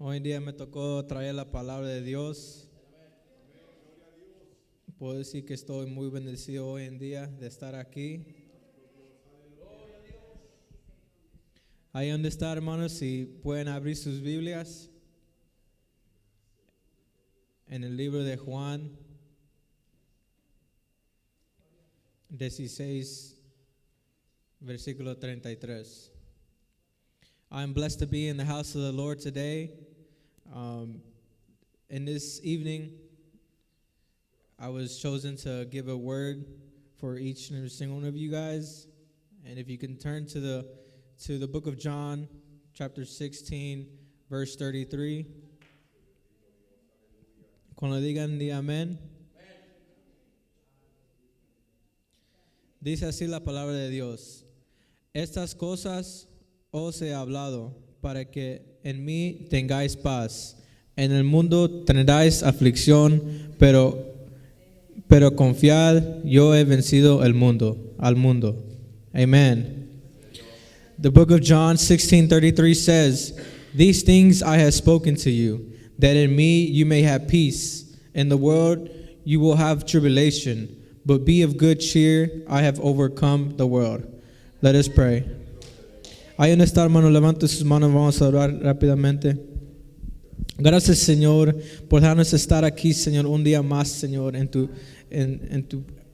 Hoy en día me tocó traer la palabra de Dios. Puedo decir que estoy muy bendecido hoy en día de estar aquí. Ahí donde está, hermanos, si pueden abrir sus Biblias en el libro de Juan 16, versículo 33. I'm blessed to be in the house of the Lord today. And this evening, I was chosen to give a word for each and every single one of you guys. And if you can turn to the book of John, chapter 16, verse 33. Cuando digan di amén. Dice así la palabra de Dios. Estas cosas os he hablado para que en mí tengáis paz. En el mundo tendréis aflicción, pero confiad, yo he vencido al mundo. Amen. The book of John 16:33 says, "These things I have spoken to you, that in me you may have peace. In the world you will have tribulation, but be of good cheer, I have overcome the world." Let us pray. Ahí donde está, hermano, levante sus manos, vamos a orar rápidamente. Gracias, Señor, por dejarnos estar aquí, Señor, un día más, Señor,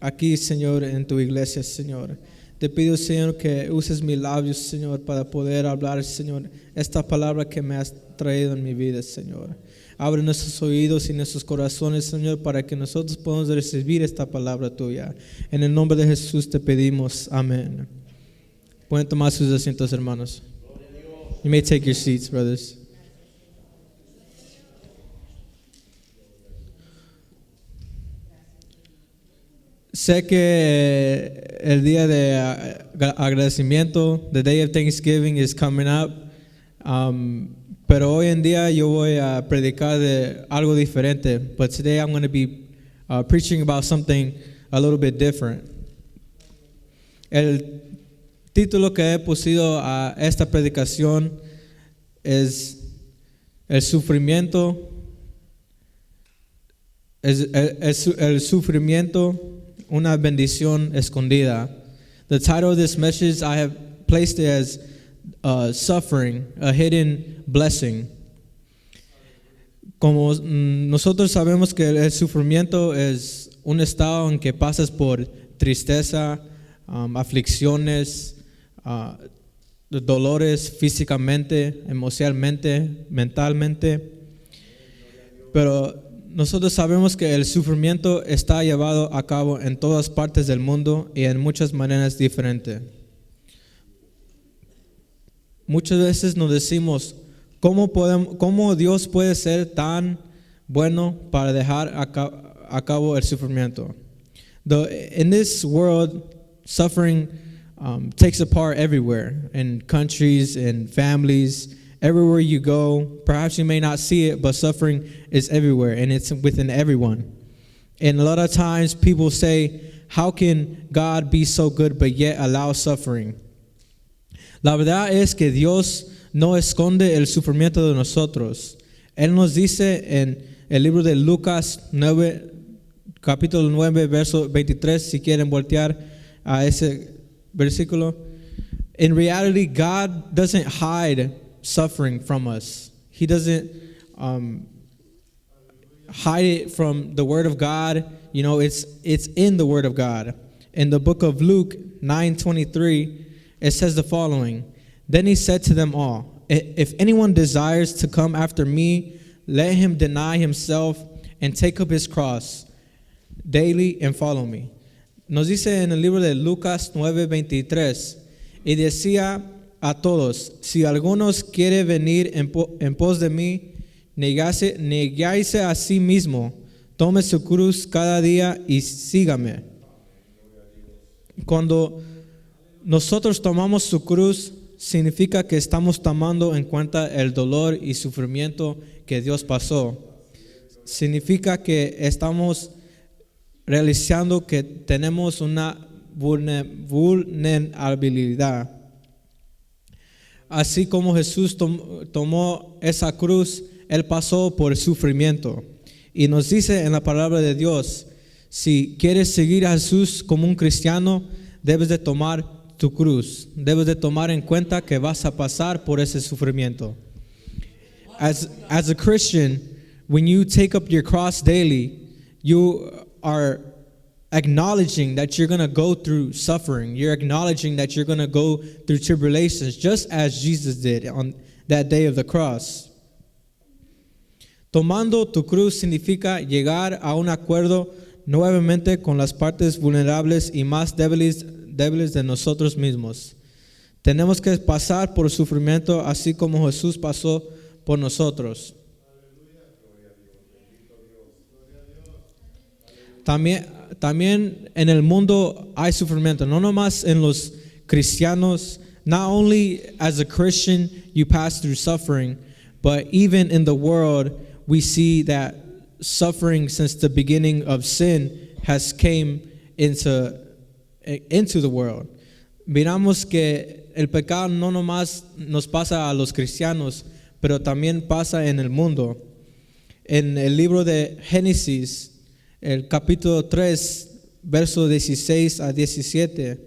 aquí, Señor, en tu iglesia, Señor. Te pido, Señor, que uses mis labios, Señor, para poder hablar, Señor, esta palabra que me has traído en mi vida, Señor. Abre nuestros oídos y nuestros corazones, Señor, para que nosotros podamos recibir esta palabra tuya. En el nombre de Jesús te pedimos, amén. Pueden tomar sus asientos, hermanos. You may take your seats, brothers. Sé que el día de agradecimiento, the day of Thanksgiving, is coming up. Pero hoy en día yo voy a predicar de algo diferente. But today I'm going to be preaching about something a little bit different. El título que he puesto a esta predicación es el sufrimiento. El sufrimiento, una bendición escondida. The title of this message I have placed it as suffering, a hidden blessing. Como nosotros sabemos que el sufrimiento es un estado en que pasas por tristeza, aflicciones, dolores físicamente, emocionalmente, mentalmente. Pero nosotros sabemos que el sufrimiento está llevado a cabo en todas partes del mundo y en muchas maneras diferentes. Muchas veces nos decimos, ¿cómo Dios puede ser tan bueno para dejar a cabo el sufrimiento? In this world, suffering takes a part everywhere, in countries, in families, everywhere you go. Perhaps you may not see it, but suffering is everywhere, and it's within everyone. And a lot of times people say, how can God be so good but yet allow suffering? La verdad es que Dios no esconde el sufrimiento de nosotros. Él nos dice en el libro de Lucas 9, capítulo 9, verso 23, si quieren voltear a ese versículo. In reality, God doesn't hide suffering from us. He doesn't hide it from the Word of God. You know, it's in the Word of God. In the book of Luke 9:23, it says the following. Then he said to them all, if anyone desires to come after me, let him deny himself and take up his cross daily and follow me. Nos dice en el libro de Lucas 9:23, y decía a todos, si algunos quiere venir en pos de mí, negáise a sí mismo, tome su cruz cada día y sígame. Cuando nosotros tomamos su cruz, significa que estamos tomando en cuenta el dolor y sufrimiento que Dios pasó. Significa que estamos realizando que tenemos una vulnerabilidad. Así como Jesús tomó esa cruz, Él pasó por sufrimiento. Y nos dice en la palabra de Dios, si quieres seguir a Jesús como un cristiano, debes de tomar tu cruz. Debes de tomar en cuenta que vas a pasar por ese sufrimiento. As a Christian, when you take up your cross daily, you are acknowledging that you're going to go through suffering. You're acknowledging that you're going to go through tribulations, just as Jesus did on that day of the cross. Tomando tu cruz significa llegar a un acuerdo nuevamente con las partes vulnerables y más débiles de nosotros mismos. Tenemos que pasar por sufrimiento así como Jesús pasó por nosotros. También en el mundo hay sufrimiento, no nomás en los cristianos. Not only as a Christian you pass through suffering, but even in the world we see that suffering since the beginning of sin has came into the world. Miramos que el pecado no nomás nos pasa a los cristianos, pero también pasa en el mundo. En el libro de Génesis, el capítulo 3, verso 16 a 17,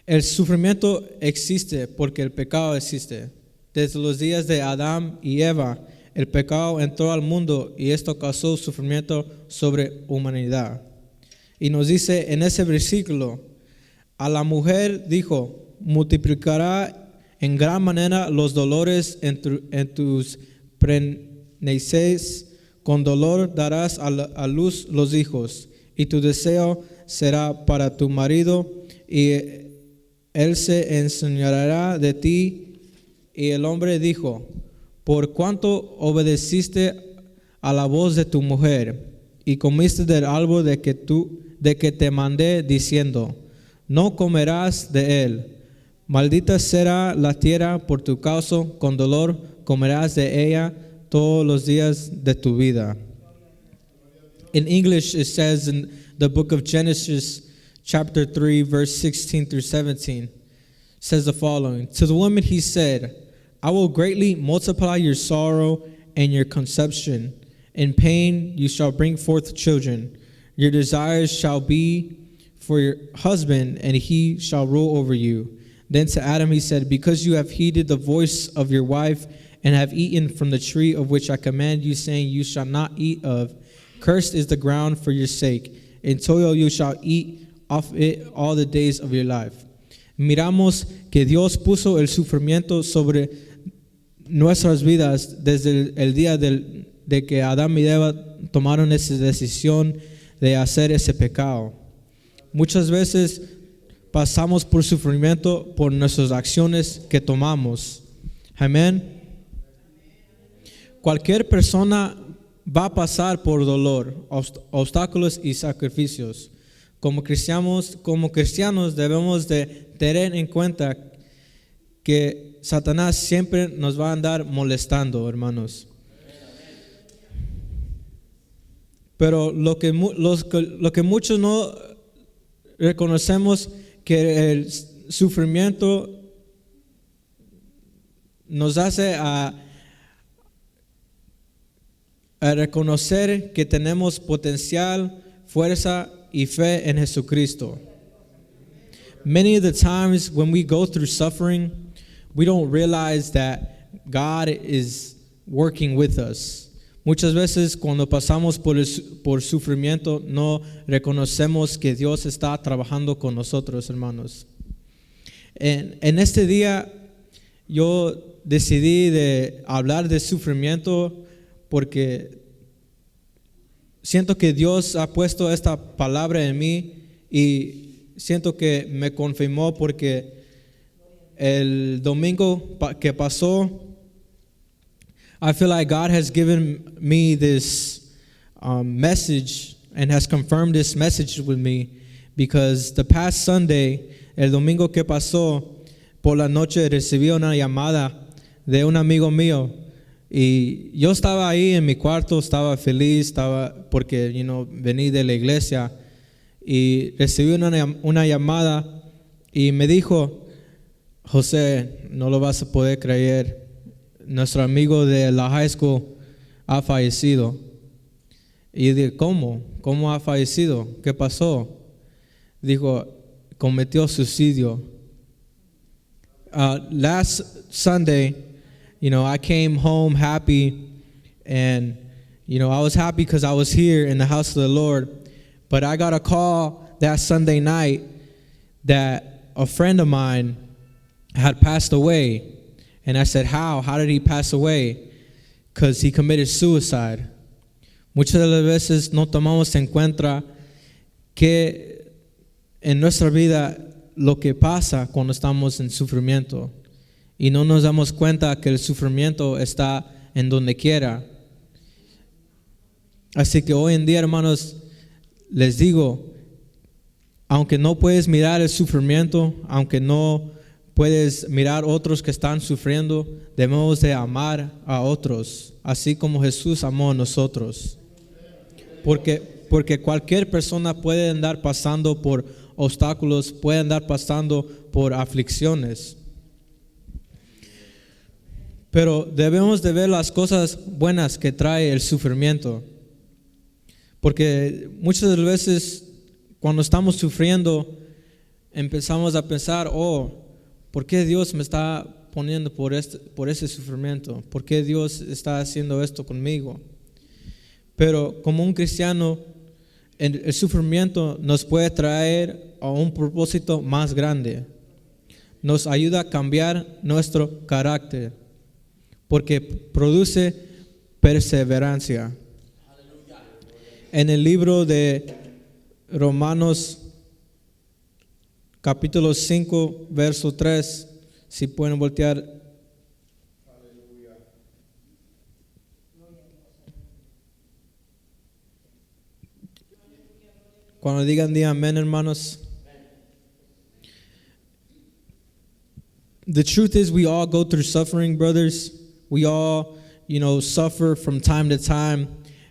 el sufrimiento existe porque el pecado existe. Desde los días de Adán y Eva, el pecado entró al mundo y esto causó sufrimiento sobre humanidad. Y nos dice en ese versículo, a la mujer dijo, multiplicará en gran manera los dolores en tus preñeces, con dolor darás a luz los hijos, y tu deseo será para tu marido, y él se enseñoreará de ti. Y el hombre dijo, por cuanto obedeciste a la voz de tu mujer, y comiste del árbol de que te mandé, diciendo, no comerás de él. Maldita será la tierra por tu causa, con dolor comerás de ella todos los días de tu vida. In English, it says in the book of Genesis, chapter 3, verse 16 through 17, says the following. To the woman he said, I will greatly multiply your sorrow and your conception. In pain you shall bring forth children. Your desires shall be for your husband, and he shall rule over you. Then to Adam he said, because you have heeded the voice of your wife, and have eaten from the tree of which I command you, saying, you shall not eat of. Cursed is the ground for your sake. In toil you shall eat of it all the days of your life. Miramos que Dios puso el sufrimiento sobre nuestras vidas desde el día de que Adán y Eva tomaron esa decisión de hacer ese pecado. Muchas veces pasamos por sufrimiento por nuestras acciones que tomamos. Amén. Cualquier persona va a pasar por dolor, obstáculos y sacrificios. Como cristianos debemos de tener en cuenta que Satanás siempre nos va a andar molestando, hermanos. Pero lo que muchos no reconocemos, que el sufrimiento nos hace a reconocer que tenemos potencial, fuerza y fe en Jesucristo. Many of the times when we go through suffering, we don't realize that God is working with us. Muchas veces cuando pasamos por sufrimiento no reconocemos que Dios está trabajando con nosotros, hermanos. En este día yo decidí de hablar de sufrimiento porque siento que Dios ha puesto esta palabra en mí y siento que me confirmó porque el domingo que pasó, I feel like God has given me this message and has confirmed this message with me, because the past Sunday, el domingo que pasó, por la noche recibí una llamada de un amigo mío. Y yo estaba ahí en mi cuarto, estaba feliz, porque vení de la iglesia, y recibí una llamada y me dijo, José, no lo vas a poder creer, nuestro amigo de la high school ha fallecido. Y dije, ¿cómo? ¿Cómo ha fallecido? ¿Qué pasó? Dijo, cometió suicidio. Last Sunday, I came home happy, and, I was happy because I was here in the house of the Lord. But I got a call that Sunday night that a friend of mine had passed away. And I said, how? How did he pass away? Because he committed suicide. Muchas de las veces no tomamos en cuenta que en nuestra vida lo que pasa cuando estamos en sufrimiento. Y no nos damos cuenta que el sufrimiento está en donde quiera. Así que hoy en día, hermanos, les digo, aunque no puedes mirar el sufrimiento, aunque no puedes mirar otros que están sufriendo, debemos de amar a otros, así como Jesús amó a nosotros. Porque cualquier persona puede andar pasando por obstáculos, puede andar pasando por aflicciones. Pero debemos de ver las cosas buenas que trae el sufrimiento. Porque muchas de las veces cuando estamos sufriendo, empezamos a pensar, ¿por qué Dios me está poniendo por ese sufrimiento? ¿Por qué Dios está haciendo esto conmigo? Pero como un cristiano, el sufrimiento nos puede traer a un propósito más grande. Nos ayuda a cambiar nuestro carácter, porque produce perseverancia. En el libro de Romanos, capítulo 5, verso 3, si pueden voltear. Cuando digan di amén, hermanos. The truth is, we all go through suffering, brothers. We all, suffer from time to time.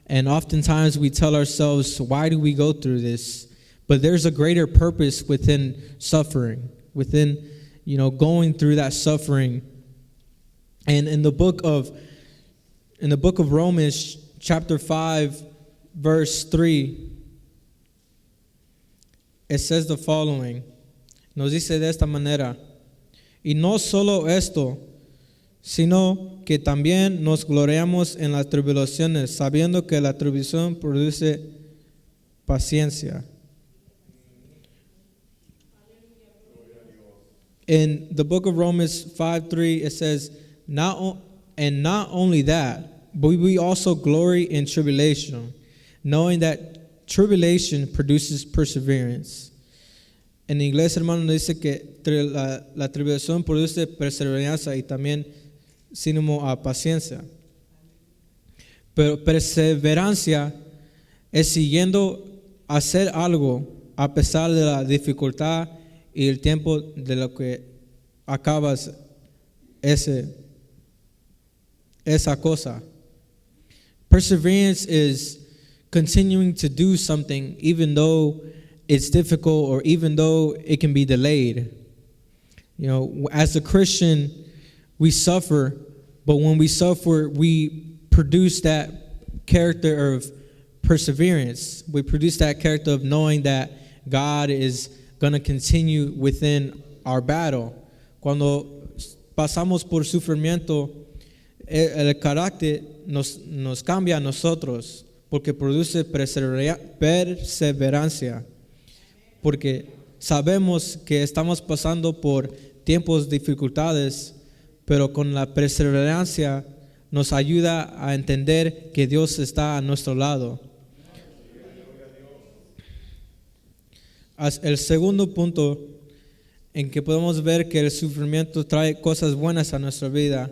And oftentimes we tell ourselves, why do we go through this? But there's a greater purpose within suffering, within, going through that suffering. And in the book of Romans, chapter 5, verse 3, it says the following. Nos dice de esta manera: y no solo esto, sino que también nos gloriamos en las tribulaciones, sabiendo que la tribulación produce paciencia. In the book of Romans 5:3, it says, not only that, but we also glory in tribulation, knowing that tribulation produces perseverance. En inglés, hermano, dice que la tribulación produce perseverancia y también sinónimo a paciencia. Pero perseverancia es siguiendo hacer algo a pesar de la dificultad y el tiempo de lo que acabas esa cosa. Perseverance is continuing to do something even though it's difficult or even though it can be delayed. As a Christian, we suffer, but when we suffer, we produce that character of perseverance. We produce that character of knowing that God is going to continue within our battle. Cuando pasamos por sufrimiento, el carácter nos cambia a nosotros, porque produce perseverancia. Porque sabemos que estamos pasando por tiempos de dificultades, pero con la perseverancia nos ayuda a entender que Dios está a nuestro lado. El segundo punto en que podemos ver que el sufrimiento trae cosas buenas a nuestra vida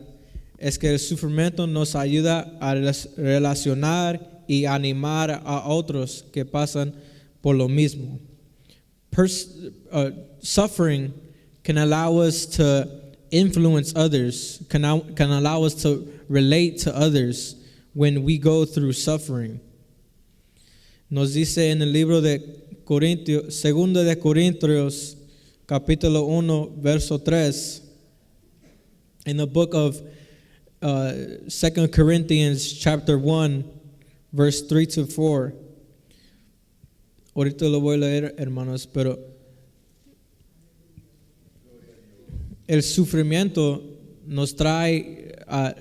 es que el sufrimiento nos ayuda a relacionar y animar a otros que pasan por lo mismo. Suffering can allow us to influence others, can allow us to relate to others when we go through suffering. Nos dice en el libro de Corintios, segundo de Corintios, capítulo 1, verso 3, in the book of 2 Corinthians chapter 1, verse 3 to 4. Ahorita lo voy a leer, hermanos, pero el sufrimiento nos trae a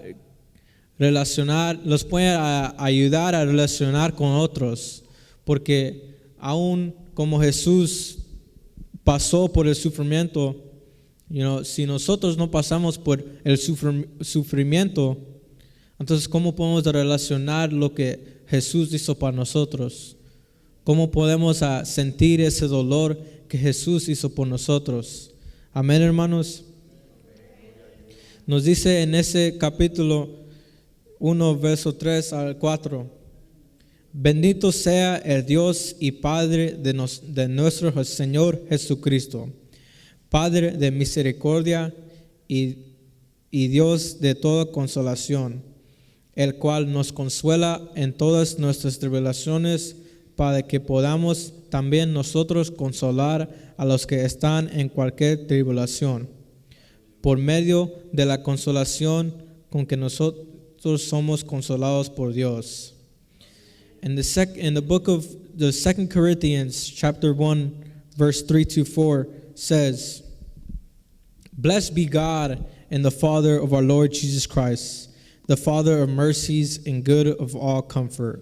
relacionar, nos puede ayudar a relacionar con otros, porque aún como Jesús pasó por el sufrimiento, si nosotros no pasamos por el sufrimiento, entonces ¿cómo podemos relacionar lo que Jesús hizo para nosotros? ¿Cómo podemos sentir ese dolor que Jesús hizo por nosotros? Amén, hermanos. Nos dice en ese capítulo 1, verso 3 al 4. Bendito sea el Dios y Padre de nuestro Señor Jesucristo, Padre de misericordia y Dios de toda consolación, el cual nos consuela en todas nuestras tribulaciones, para que podamos también nosotros consolar a los que están en cualquier tribulación, por medio de la consolación con que nosotros somos consolados por Dios. In the book of the 2 Corinthians chapter 1, verse 3 to 4 says, Blessed be God and the Father of our Lord Jesus Christ, the Father of mercies and good of all comfort,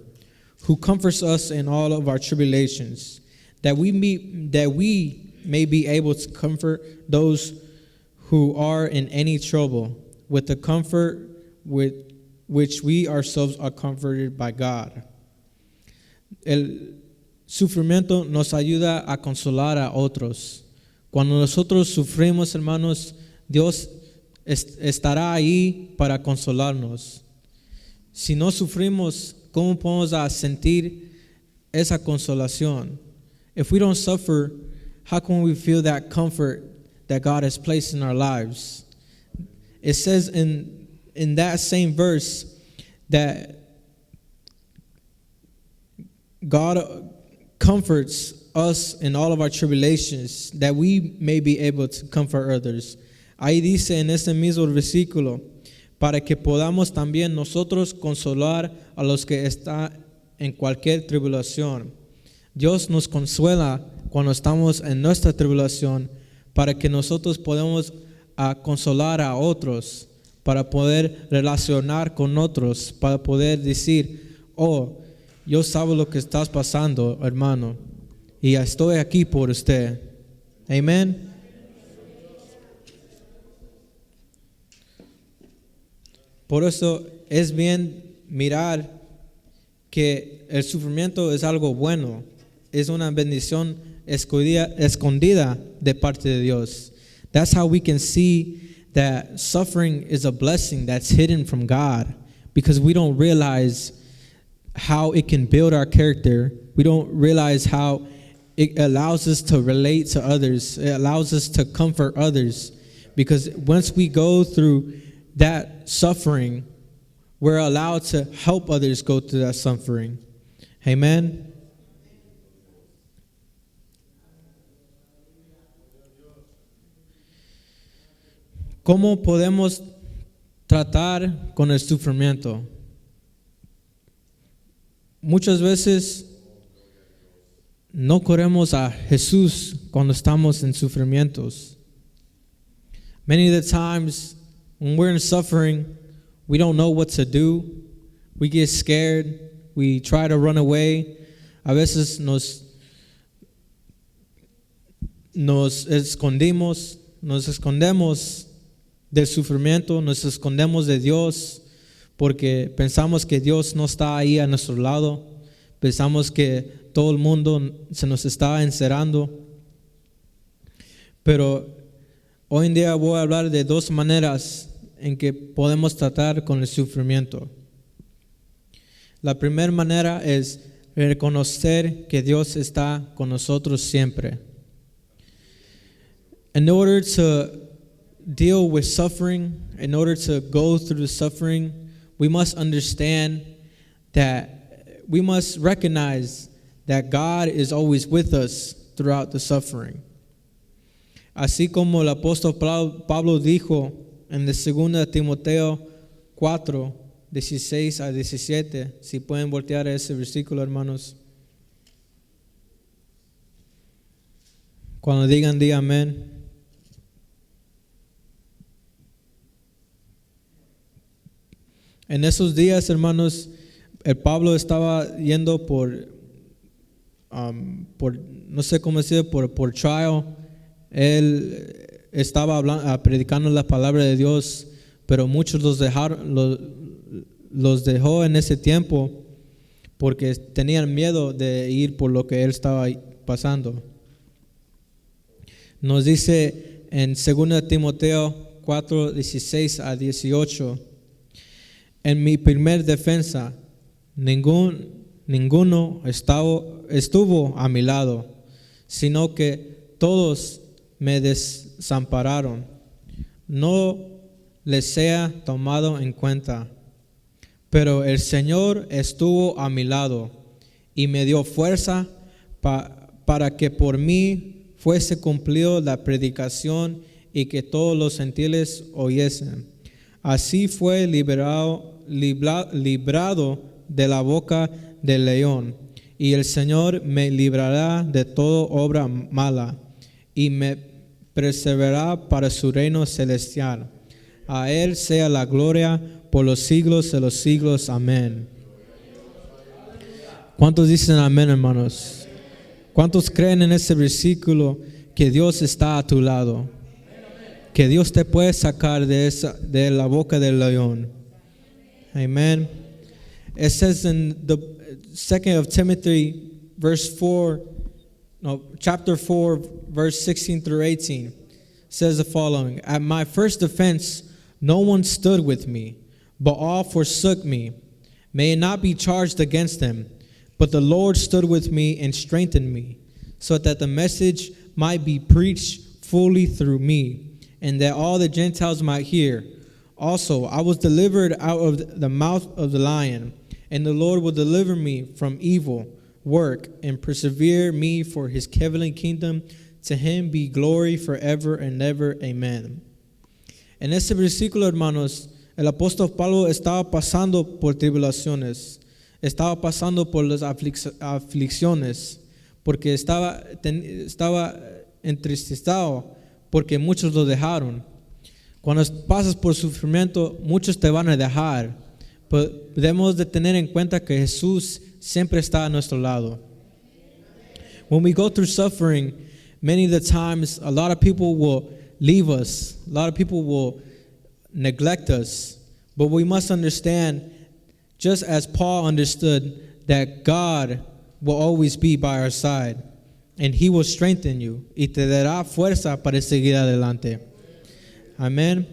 who comforts us in all of our tribulations, that we may be able to comfort those who are in any trouble, with the comfort with which we ourselves are comforted by God. El sufrimiento nos ayuda a consolar a otros. Cuando nosotros sufrimos, hermanos, Dios estará ahí para consolarnos. Si no sufrimos, ¿cómo podemos sentir esa consolación? If we don't suffer, how can we feel that comfort that God has placed in our lives? It says in that same verse that God comforts us in all of our tribulations, that we may be able to comfort others. Ahí dice en ese mismo versículo, para que podamos también nosotros consolar a los que están en cualquier tribulación. Dios nos consuela cuando estamos en nuestra tribulación, para que nosotros podamos consolar a otros, para poder relacionar con otros, para poder decir, yo sabo lo que estás pasando, hermano, y estoy aquí por usted. Amén. Por eso es bien mirar que el sufrimiento es algo bueno, es una bendición escondida de parte de Dios. That's how we can see that suffering is a blessing that's hidden from God, because we don't realize how it can build our character. We don't realize how it allows us to relate to others. It allows us to comfort others, because once we go through that suffering, we're allowed to help others go through that suffering. Amen. ¿Cómo podemos tratar con el sufrimiento? Muchas veces no corremos a Jesús cuando estamos en sufrimientos. Many of the times when we're in suffering, we don't know what to do. We get scared. We try to run away. A veces nos escondemos del sufrimiento, nos escondemos de Dios porque pensamos que Dios no está ahí a nuestro lado. Pensamos que todo el mundo se nos está encerrando. Pero hoy en día voy a hablar de dos maneras en que podemos tratar con el sufrimiento. La primera manera es reconocer que Dios está con nosotros siempre. In order to deal with suffering, in order to go through the suffering, we must understand that we must recognize that God is always with us throughout the suffering. Así como el apóstol Pablo dijo en 2 Timoteo 4, 16 a 17. Si pueden voltear a ese versículo, hermanos. Cuando digan, di amén. En esos días, hermanos, el Pablo estaba yendo por no sé cómo decir, por trial. Él estaba predicando la palabra de Dios, pero muchos los dejó en ese tiempo porque tenían miedo de ir por lo que él estaba pasando. Nos dice en 2 Timoteo 4, 16 a 18, en mi primer defensa, ninguno estuvo a mi lado, sino que todos me desampararon. No les sea tomado en cuenta. Pero el Señor estuvo a mi lado y me dio fuerza para que por mí fuese cumplido la predicación y que todos los gentiles oyesen. Así fue librado de la boca del león, y el Señor me librará de toda obra mala y me preservará para su reino celestial. A Él sea la gloria por los siglos de los siglos. Amén. ¿Cuántos dicen amén, hermanos? ¿Cuántos creen en ese versículo que Dios está a tu lado? Que Dios te puede sacar de la boca del león. Amen. It says in the 2nd of Timothy, chapter 4, verse 16 through 18, says the following: At my first offense, no one stood with me, but all forsook me. May it not be charged against them, but the Lord stood with me and strengthened me, so that the message might be preached fully through me, and that all the Gentiles might hear. Also, I was delivered out of the mouth of the lion, and the Lord will deliver me from evil work and persevere me for his heavenly kingdom. To him be glory forever and ever. Amen. En ese versículo, hermanos, el apóstol Pablo estaba pasando por tribulaciones, estaba pasando por las aflicciones, porque estaba entristecido porque muchos lo dejaron. Cuando pasas por sufrimiento, muchos te van a dejar, pero debemos de tener en cuenta que Jesús siempre está a nuestro lado. When we go through suffering, many of the times, a lot of people will leave us. A lot of people will neglect us. But we must understand, just as Paul understood, that God will always be by our side. And He will strengthen you. Y te dará fuerza para seguir adelante. Amén.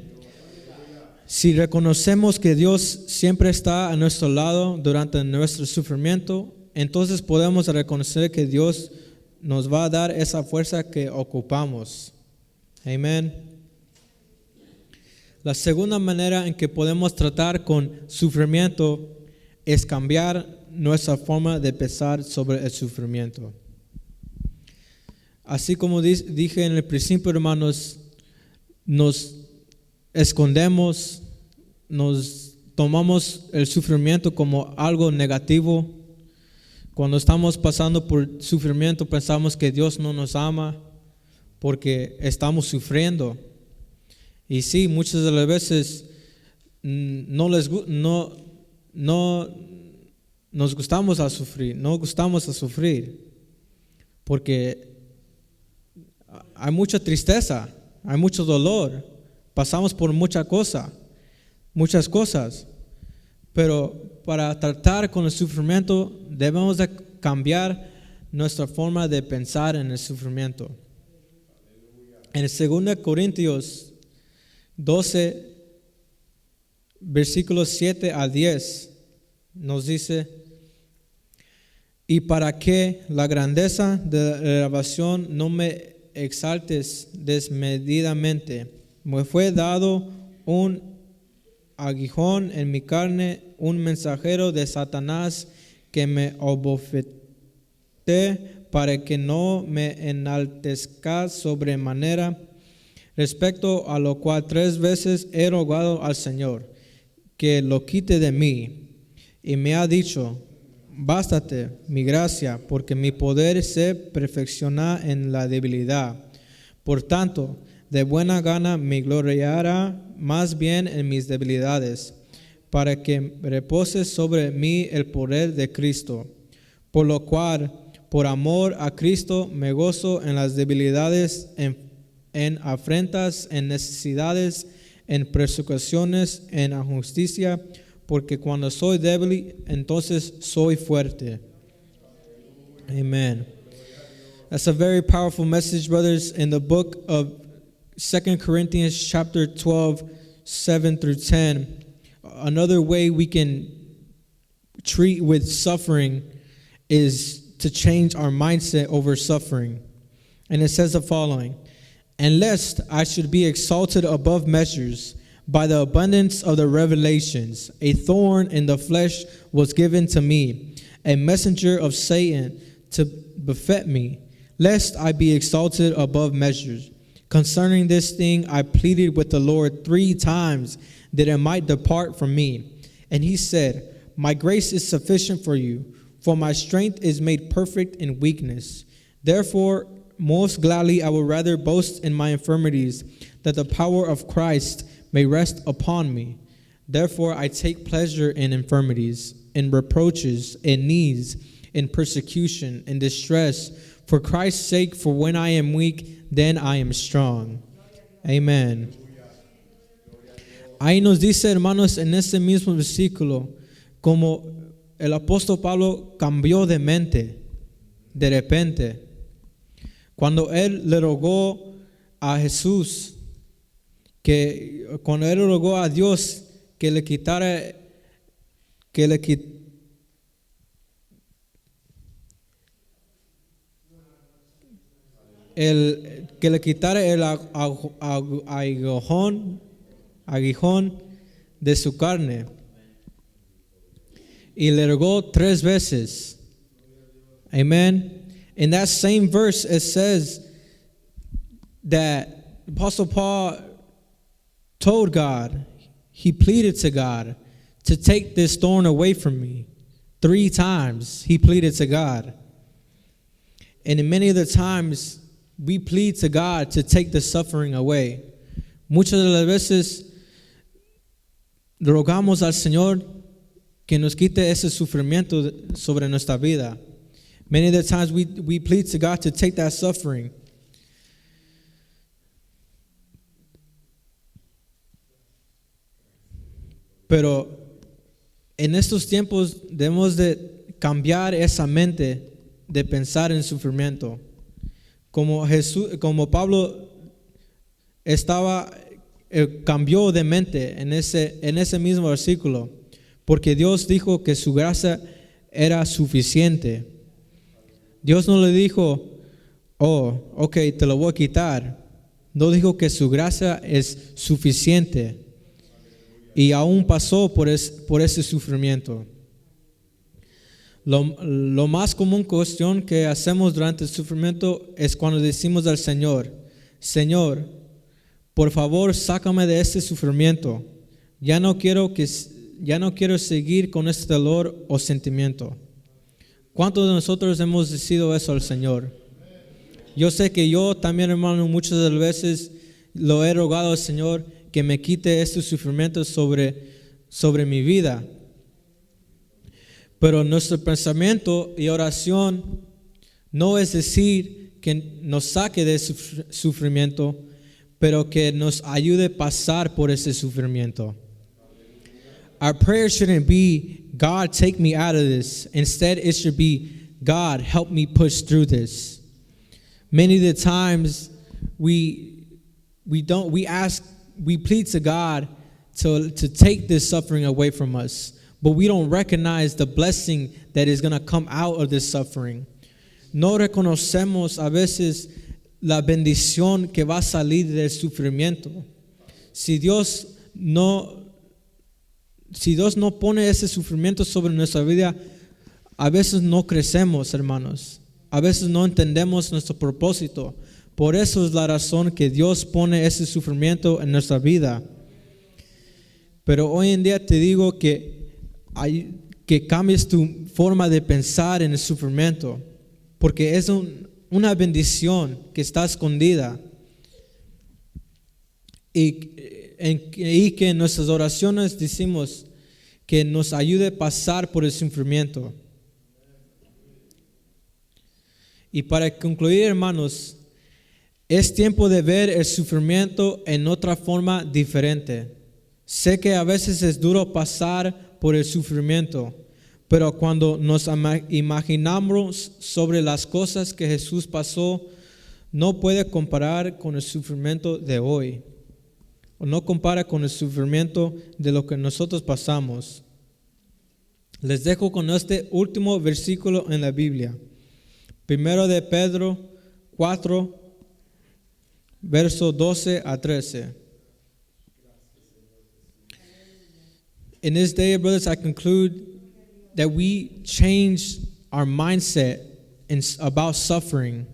Si reconocemos que Dios siempre está a nuestro lado durante nuestro sufrimiento, entonces podemos reconocer que Dios nos va a dar esa fuerza que ocupamos. Amén. La segunda manera en que podemos tratar con sufrimiento es cambiar nuestra forma de pensar sobre el sufrimiento. Así como dije en el principio, hermanos, nos escondemos, nos tomamos el sufrimiento como algo negativo. Cuando estamos pasando por sufrimiento, pensamos que Dios no nos ama porque estamos sufriendo. Y sí, muchas de las veces no nos gustamos a sufrir, porque hay mucha tristeza, hay mucho dolor, pasamos por muchas cosas, pero para tratar con el sufrimiento debemos de cambiar nuestra forma de pensar en el sufrimiento. En 2 Corintios 12, versículos 7 a 10, nos dice: y para que la grandeza de la elevación no me exaltes desmedidamente, me fue dado un aguijón en mi carne, un mensajero de Satanás que me abofeté, para que no me enaltezca sobremanera, respecto a lo cual 3 veces he rogado al Señor, que lo quite de mí. Y me ha dicho, bástate mi gracia, porque mi poder se perfecciona en la debilidad. Por tanto, de buena gana me gloriará más bien en mis debilidades, para que repose sobre mí el poder de Cristo. Por lo cual, por amor a Cristo, me gozo en las debilidades, en afrentas, en necesidades, en persecuciones, en injusticia, porque cuando soy débil, entonces soy fuerte. Amen. That's a very powerful message, brothers, in the book of 2 Corinthians chapter 12, 7 through 10. Another way we can treat with suffering is to change our mindset over suffering. And it says the following, and lest I should be exalted above measures by the abundance of the revelations, a thorn in the flesh was given to me, a messenger of Satan to buffet me, lest I be exalted above measures. Concerning this thing, I pleaded with the Lord 3 times that it might depart from me. And he said, my grace is sufficient for you, for my strength is made perfect in weakness. Therefore, most gladly I will rather boast in my infirmities, that the power of Christ may rest upon me. Therefore, I take pleasure in infirmities, in reproaches, in needs, in persecution, in distress, for Christ's sake, for when I am weak, then I am strong. Amen. Ahí nos dice, hermanos, en ese mismo versículo, como el apóstol Pablo cambió de mente de repente, cuando él le rogó a Jesús, cuando él rogó a Dios que le quitara, que le quitara el aguijón de su carne. Y le rogó 3 veces. Amen. In that same verse, it says that Apostle Paul told God, he pleaded to God to take this thorn away from me. 3 times he pleaded to God. And in many of the times, we plead to God to take the suffering away. Muchas de las veces rogamos al Señor que nos quite ese sufrimiento sobre nuestra vida. Many of the times we plead to God to take that suffering. Pero en estos tiempos debemos de cambiar esa mente de pensar en sufrimiento. Como Pablo cambió de mente en ese mismo versículo, porque Dios dijo que su gracia era suficiente. Dios no le dijo, oh, ok, te lo voy a quitar. No dijo que su gracia es suficiente. Y aún pasó por ese sufrimiento. Lo más común cuestión que hacemos durante el sufrimiento es cuando decimos al Señor, Señor, por favor, sácame de este sufrimiento. Ya no quiero seguir con este dolor o sentimiento. ¿Cuántos de nosotros hemos decidido eso al Señor? Yo sé que yo también, hermano, muchas de las veces lo he rogado al Señor que me quite este sufrimiento sobre mi vida. Pero nuestro pensamiento y oración no es decir que nos saque de ese sufrimiento, pero que nos ayude a pasar por ese sufrimiento. Our prayer shouldn't be, God, take me out of this. Instead, it should be, God, help me push through this. Many of the times we plead to God to take this suffering away from us, but we don't recognize the blessing that is going to come out of this suffering. No reconocemos a veces la bendición que va a salir del sufrimiento. Si Dios no pone ese sufrimiento sobre nuestra vida, a veces no crecemos, hermanos. A veces no entendemos nuestro propósito. Por eso es la razón que Dios pone ese sufrimiento en nuestra vida. Pero hoy en día te digo que cambies tu forma de pensar en el sufrimiento, porque es una bendición que está escondida. Y que en nuestras oraciones decimos que nos ayude a pasar por el sufrimiento. Y para concluir, hermanos, es tiempo de ver el sufrimiento en otra forma diferente. Sé que a veces es duro pasar por el sufrimiento, pero cuando nos imaginamos sobre las cosas que Jesús pasó, no puede comparar con el sufrimiento de hoy. O no compara con el sufrimiento de lo que nosotros pasamos. Les dejo con este último versículo en la Biblia. 1 de Pedro 4, verso 12 a 13. In this day, brothers, I conclude that we change our mindset about suffering,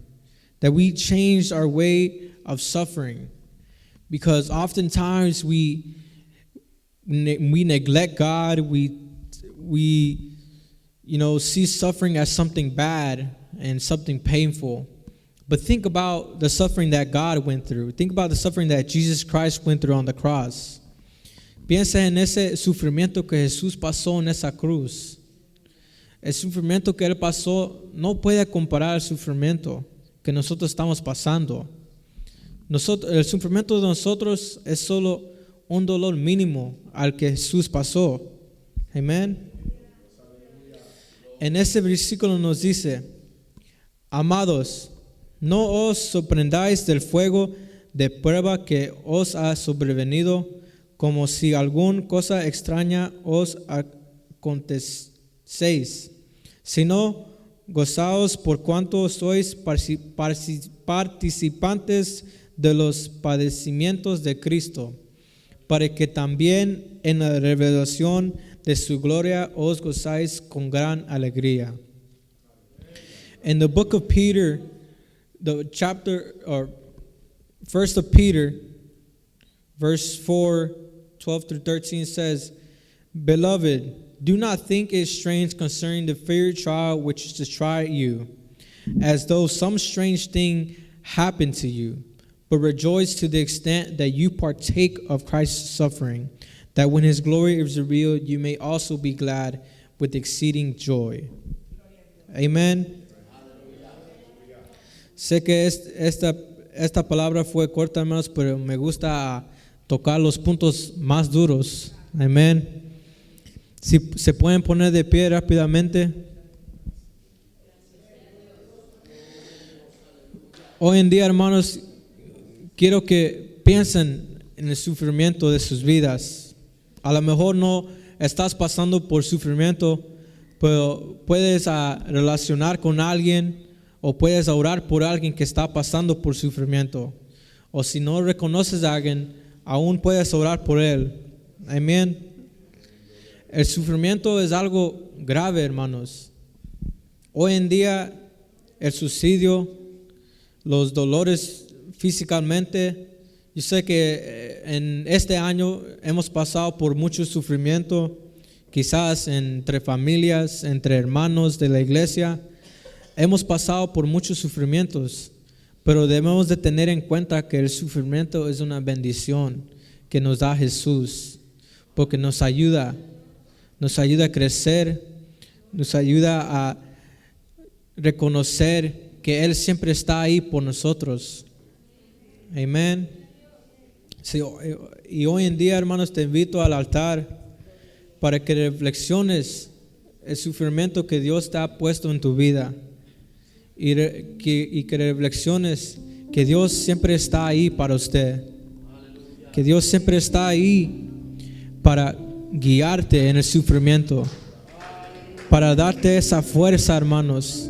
that we changed our way of suffering. Because oftentimes we neglect God, we see suffering as something bad and something painful. But think about the suffering that God went through. Think about the suffering that Jesus Christ went through on the cross. Piensa en ese sufrimiento que Jesús pasó en esa cruz. El sufrimiento que Él pasó no puede comparar al sufrimiento que nosotros estamos pasando. El sufrimiento de nosotros es solo un dolor mínimo al que Jesús pasó. Amén. En ese versículo nos dice: amados, no os sorprendáis del fuego de prueba que os ha sobrevenido, como si alguna cosa extraña os acontecéis, sino gozaos por cuanto sois participantes de los padecimientos de Cristo, para que también en la revelación de su gloria os gozáis con gran alegría. In the book of Peter, the chapter, or 1 of Peter, verse 4, 12 through 13 says, Beloved, do not think it strange concerning the fiery trial which is to try you, as though some strange thing happened to you. But rejoice to the extent that you partake of Christ's suffering, that when His glory is revealed, you may also be glad with exceeding joy. Amen. Sé que esta palabra fue corta, hermanos, pero me gusta tocar los puntos más duros. Amén. Si se pueden poner de pie rápidamente. Hoy en día, hermanos, quiero que piensen en el sufrimiento de sus vidas. A lo mejor no estás pasando por sufrimiento, pero puedes relacionar con alguien o puedes orar por alguien que está pasando por sufrimiento. O si no reconoces a alguien, aún puedes orar por él. Amén. El sufrimiento es algo grave, hermanos. Hoy en día, el suicidio, los dolores físicamente. Yo sé que en este año hemos pasado por mucho sufrimiento, quizás entre familias, entre hermanos de la iglesia. Hemos pasado por muchos sufrimientos, pero debemos de tener en cuenta que el sufrimiento es una bendición que nos da Jesús, porque nos ayuda a crecer, nos ayuda a reconocer que Él siempre está ahí por nosotros. Amén. Sí, y hoy en día, hermanos, te invito al altar para que reflexiones el sufrimiento que Dios te ha puesto en tu vida y que reflexiones que Dios siempre está ahí para usted, que Dios siempre está ahí para guiarte en el sufrimiento, para darte esa fuerza, hermanos,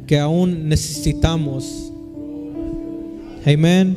que aún necesitamos. Amén.